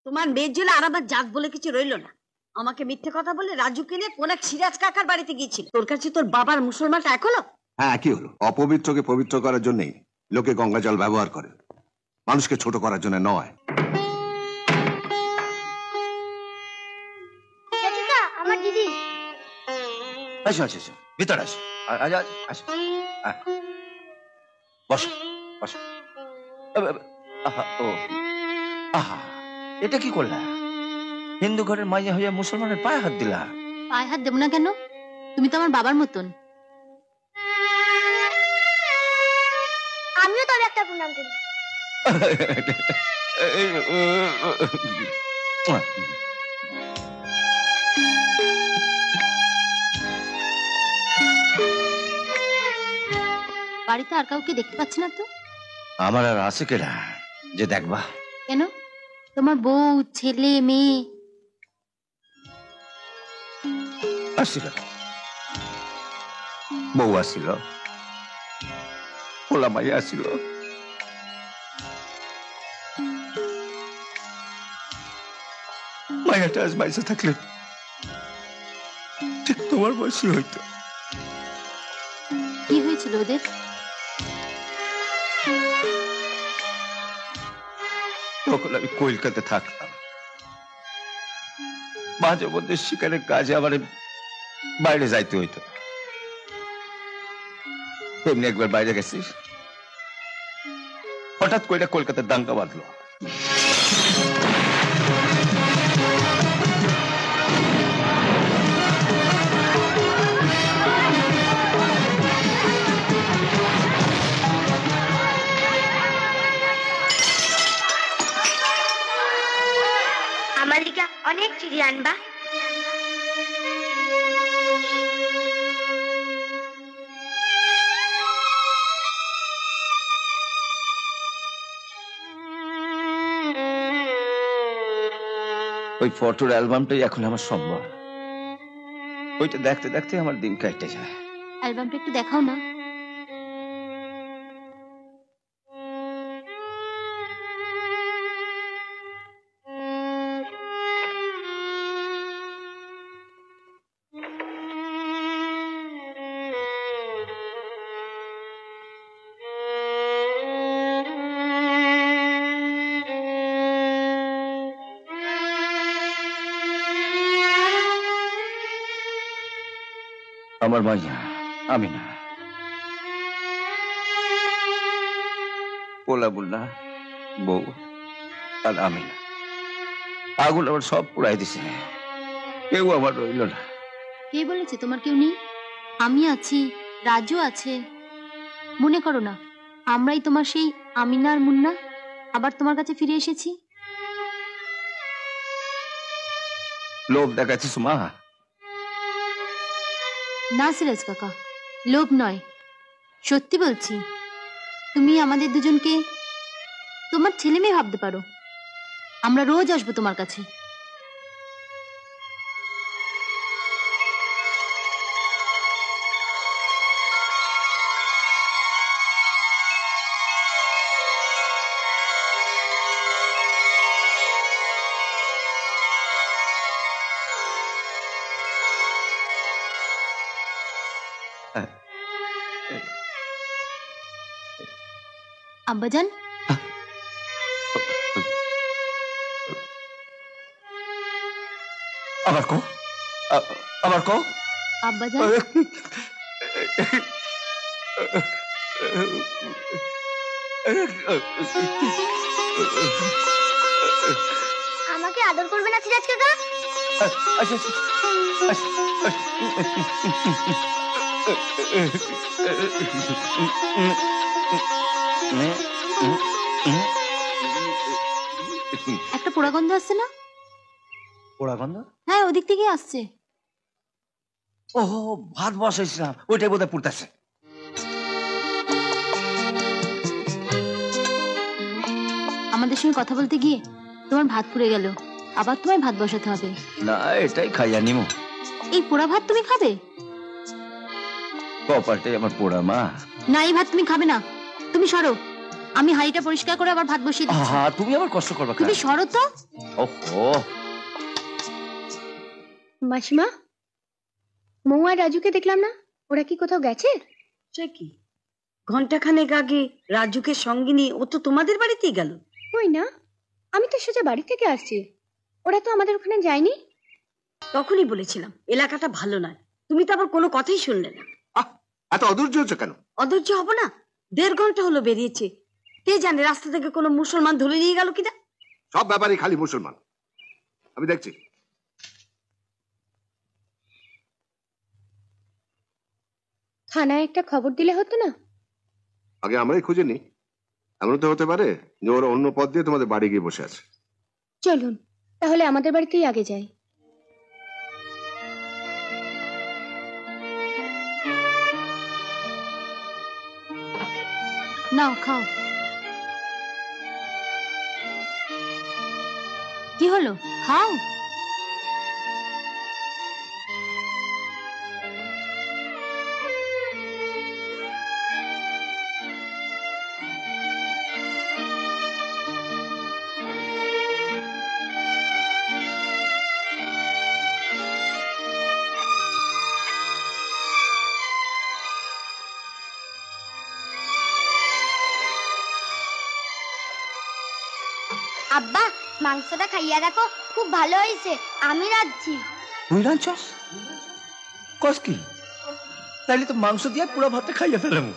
তোমার মেয়ের জন্য আর আমার জাত বলে কিছু রইলো না। আমাকে মিথ্যে কথা বলে রাজুকে নিয়ে কোন এক সিরাজ কাকার বাড়িতে গিয়েছিল। তোর কাছে তোর বাবার মুসলমানটা এক হলো? হ্যাঁ, কি হলো? অপবিত্রকে পবিত্র করার জন্যই লোকে গঙ্গা জল ব্যবহার করে, মানুষকে ছোট করার জন্য নয়। আমার দিদি। আসো আসো আসো, ভিতরে আসো। আসো, বসো বসো। ও আহা, এটা কি করলা? হিন্দু ঘরের মাইয়া হইয়া মুসলমানের পায়ে হাত দিলা। পায়ে হাত দেবো না কেন? তুমি তো আমার বাবার মতন। আমিও তবে একটা প্রণাম করি। বাড়িতে আর কাউকে দেখতে পাচ্ছি না তো। আমার আর আছে কেনা যে দেখবা? কেন? তোমার বউ, ছেলে, মেয়ে আসছিল, বউ আসছিল, পোলা মাইয়া আসছিল। মাইয়াটা আজ বাইসে থাকলে ঠিক তোমার বয়সী হইতো। কি হয়েছিল ওদের? তখন আমি কলকাতা থাকতাম, মাঝে মধ্যে শিকারের কাজে আমার বাইরে যাইতে হইতো। এমনি একবার বাইরে গেছিস, হঠাৎ করে কলকাতার দাঙ্গা বাঁধলো। আমার লিগা অনেক চিড়ি আনবা। ওই ফটোর অ্যালবামটাই এখন আমার সম্বল। ওইটা দেখতে দেখতে আমার দিন কাটতে যায়। অ্যালবামটা একটু দেখাও না। আমার মাইয়া আমিনা, পোলা বুল্লা, বউ আর আমিনা, আগুন আমার সব পুড়াই দিছে। কেউ আমার রইল না। কে বলেছে তোমার কেউ নেই? আমি আছি, রাজু আছে। মনে করো না আমরাই তোমার সেই আমিনা আর মুন্না আবার তোমার কাছে ফিরে এসেছি। লোভ দেখাচ্ছিস মা? না সিরাজ কাকা, লোভ নয়, সত্যি বলছি। তুমি আমাদের দুজনকে তোমার ছেলে মেয়ে ভাবতে পারো। আমরা রোজ আসবো তোমার কাছে। আব্বাজান, আবার কো, আবার কো। আব্বাজান, আমাকে আদর করবে না সিরাজ কাকা? একটা পোড়া গন্ধ আসছে না? পোড়া গন্ধ? হ্যাঁ, ওদিক থেকে আসছে। ওহো, ভাত বসাইছিলাম, ওইটাই বোধহয় পুড়তেছে। আমাদের সঙ্গে কথা বলতে গিয়ে তোমার ভাত পুড়ে গেল, আবার তোমায় ভাত বসাতে হবে। না, এটাই খাইয়া নিমু। এই পোড়া ভাত তুমি খাবে? কপালটাই আমার পোড়া মা। না, এই ভাত তুমি খাবে না। তুমি সরো, আমি হাঁড়িটা পরিষ্কার করে আবার ভাত বসিয়ে দিচ্ছি। তুমি আবার কষ্ট করবা তুমি কেন? সরো তো। ওহো, মাসিমা, মৌ আর রাজুকে দেখলাম না, ওরা কি কোথাও গেছে? সে কি, ঘন্টাখানেক আগে রাজুকে সঙ্গে নিয়ে ও তো তোমাদের বাড়িতেই গেল। কই না, আমি তো সোজা বাড়ি থেকে আসছি, ওরা তো আমাদের ওখানে যায়নি। তখনই বলেছিলাম এলাকাটা ভালো নয়, তুমি তো আবার কোনো কথাই শুনলে না। এত অধৈর্য হচ্ছে কেন? অধৈর্য হবো না? 1.5 ঘন্টা হলো বেরিয়েছে, কে জানে রাস্তা থেকে কোনো মুসলমান ধরে নিয়ে গেল কিনা। সব ব্যাপারই খালি মুসলমান, আমি দেখছি। থানায় একটা খবর দিলে হতো না? আগে আমরাই খুঁজে নিই। এমন তো হতে পারে যে ওরা অন্য পথ দিয়ে তোমাদের বাড়ি গিয়ে বসে আছে। চলুন তাহলে আমাদের বাড়িতেই আগে যাই। নাও খাও। কি হলো, খাও। আব্বা, মাংসটা খাইয়া দেখো, খুব ভালো হয়েছে। আমি রাঁধছি। তুই রাঁধছস? কস কি? তাইলে তো মাংস দিয়ে পুরো ভাতটা খাইয়া ফেলাম।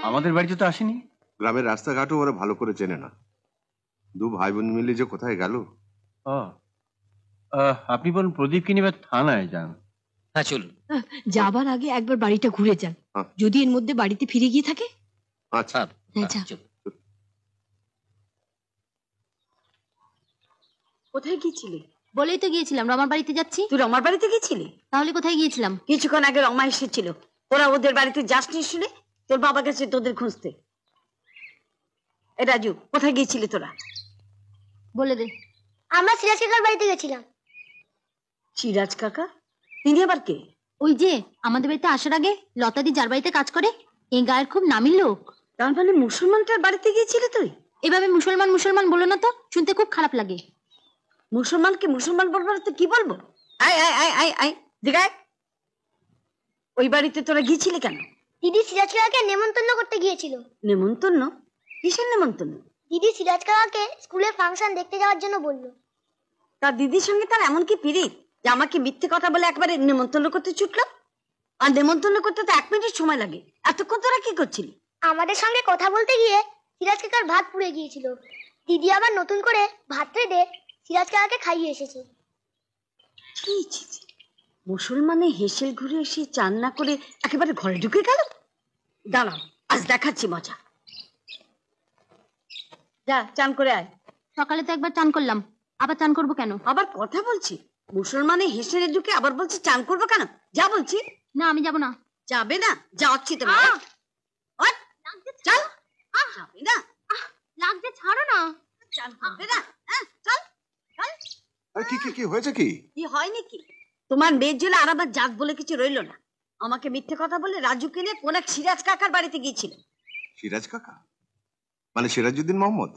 আমাদের বাড়িতে তো আসেনি। গ্রামের রাস্তাঘাটও ওরা ভালো করে চেনে না। দু ভাই বোন মিলে যে কোথায় গেল। ও, আপনি বলুন প্রদীপকে নিয়ে এবার থানায় যান। হ্যাঁ চলুন। যাবার আগে একবার বাড়িটা ঘুরে যান, হ্যাঁ। যদি এর মধ্যে বাড়িতে ফিরে গিয়ে থাকে। আচ্ছা, আচ্ছা, কোথায় গিয়েছিলি? বলেই তো গিয়েছিলাম রমার বাড়িতে যাচ্ছি। তুই আমার বাড়িতে গিয়েছিলি? তাহলে কোথায় গিয়েছিলাম? কিছুক্ষণ আগে রমা এসেছিল, তোরা ওদের বাড়িতে যাসনি শুনে তোর বাবা গেছে তোদের খুঁজতে। এ রাজু, কোথায় গিয়েছিলি তোরা? বলে দে। আমরা সিরাজ কাকার বাড়িতে গেছিলাম। সিরাজ কাকা? তিনি আবার কে? ওই যে আমাদের বাড়িতে আসার আগে লতাদি যার বাড়িতে কাজ করে, এই গায়ের খুব নামি লোক। তার মানে মুসলমানটার বাড়িতে গিয়েছিলি তুই? এভাবে মুসলমান মুসলমান বলো না তো, শুনতে খুব খারাপ লাগে। মুসলমানকে মুসলমান বলবো না তো কি বলবো? আয় আয় আয় আয় আয় দিগায়। ওই বাড়িতে তোরা গিয়েছিলি কেন? দিদি সিরাজ কাকাকে নেমন্তন্ন করতে গিয়েছিল। নেমন্তন্ন? কিসের নেমন্তন্ন? দিদি সিরাজ কাকাকে স্কুলে ফাংশন দেখতে যাওয়ার জন্য বললো। তার দিদির সঙ্গে তার এমন কি পিরিত যে আমাকে মিথ্যে কথা বলে একবারে নেমন্তন্ন করতে ছুটলো? আর নেমন্তন্ন করতে তো 1 মিনিট সময় লাগে। এতক্ষণ তোরা কি করছিলি? আমাদের সঙ্গে কথা বলতে গিয়ে সিরাজ কাকার ভাত পুড়ে গিয়েছিল। দিদি আবার নতুন করে ভাত রেঁধে সিরাজ কাকাকে খাইয়ে এসেছে। ছি, ছি, ছি। মুসলমানে হেসেল ঘুরে এসে চান না করে একেবারে ঘরে ঢুকে গেল। দাঁড়াও, আজ দেখাচ্ছি মজা। যা চান করে আয়। সকালে তো একবার চান করলাম, আবার চান করবো কেন? আবার কথা বলছি, মুসলমানে হেসেলে ঢুকে আবার বলছি চান করবো কেন? যা বলছি। না আমি যাব না। যাবে না? যাচ্ছি তো। চল। যাবে না? লাগছে, ছাড়ো না। চান করবে না? চল চল। আরে কি কি কি হয়েছে কি? কি হয় নাকি? তোমার মেয়ের জন্য আর আমার জাত বলে কিছু রইলো না। আমাকে মিথ্যে কথা বলে রাজুকে নিয়ে কোন এক সিরাজ কাকার বাড়িতে গিয়েছিল। সিরাজ কাকা মানে সিরাজউদ্দিন মোহাম্মদ?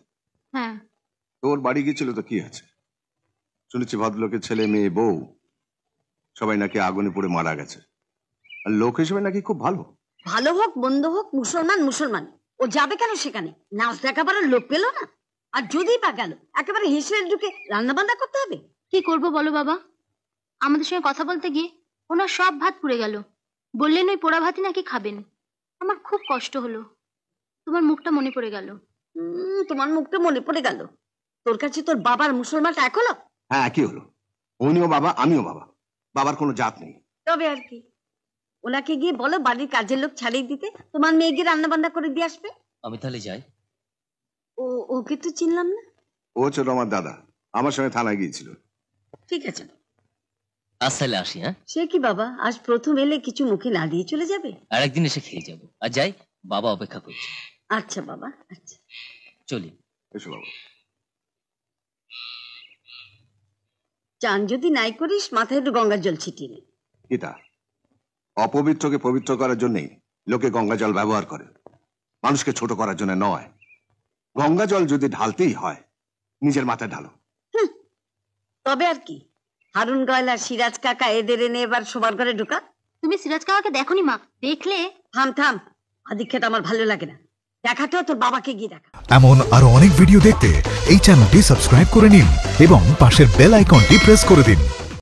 হ্যাঁ। তোর বাড়ি গিয়েছিল তো কি আছে? শুনেছি ভদ্রলোকের ছেলে মেয়ে বউ সবাই নাকি আগুনে পুড়ে মারা গেছে, আর লোক হিসেবে নাকি খুব ভালো। ভালো হোক মন্দ হোক মুসলমান মুসলমান, ও যাবে কেন সেখানে? নাচ দেখাবার লোক পেল না। আর যদি বা গেল একেবারে হেসে ঢুকে রান্না বান্না করতে হবে। কি করব বলো বাবা, আমাদের সঙ্গে কথা বলতে গিয়ে ওনার সব ভাত পুড়ে গেল। বললেন ওই পোড়া ভাতই নাকি খাবেন। আমার খুব কষ্ট হলো, তোমার মুখটা মনে পড়ে গেল। তোমার মুখটা মনে পড়ে গেল? তোর কাছে তোর বাবার মুসলমানটা এক হলো? হ্যাঁ, কি হলো? উনিও বাবা আমিও বাবা, বাবার কোনো জাত নেই। তবে আর কি, ওনাকে গিয়ে বলো বাড়ির কাজের লোক ছাড়িয়ে দিতে, তোমার মেয়ে গিয়ে রান্না বান্না করে দিয়ে আসবে। আমি তাহলে যাই। ওকে তো চিনলাম না। ও ছিল আমার দাদা, আমার সঙ্গে থানায় গিয়েছিল। ঠিক আছে, আজ তাহলে আসি, হ্যাঁ? সে কি বাবা, আজ প্রথম এলে কিছু মুখে না দিয়ে চলে যাবে? আর একদিন এসে খেয়ে যাবো। আর যাই, বাবা অপেক্ষা করছে। আচ্ছা বাবা, আচ্ছা চলি। এসো বাবা। চান যদি নাই করিস, মাথায় একটু গঙ্গার জল ছিটিয়ে নে। এটা অপবিত্রকে পবিত্র করার জন্যই লোকে গঙ্গা জল ব্যবহার করে, মানুষকে ছোট করার জন্য নয়। গঙ্গা জল যদি ঢালতেই হয়, নিজের মাথায় ঢালো। তবে আর কি, হারুন গয়লা, সিরাজ কাকা এদের এনে এবার সবার ঘরে ঢোকা। তুমি সিরাজ কাকাকে দেখোনি মা? দেখলে। থাম থাম, আদিক্ষেত আমার ভালো লাগে না। দেখাতেও তোর বাবাকে গিয়ে দেখা। এমন আরো অনেক ভিডিও দেখতে এই চ্যানেলটি সাবস্ক্রাইব করে নিন এবং পাশের বেল আইকনটি প্রেস করে দিন।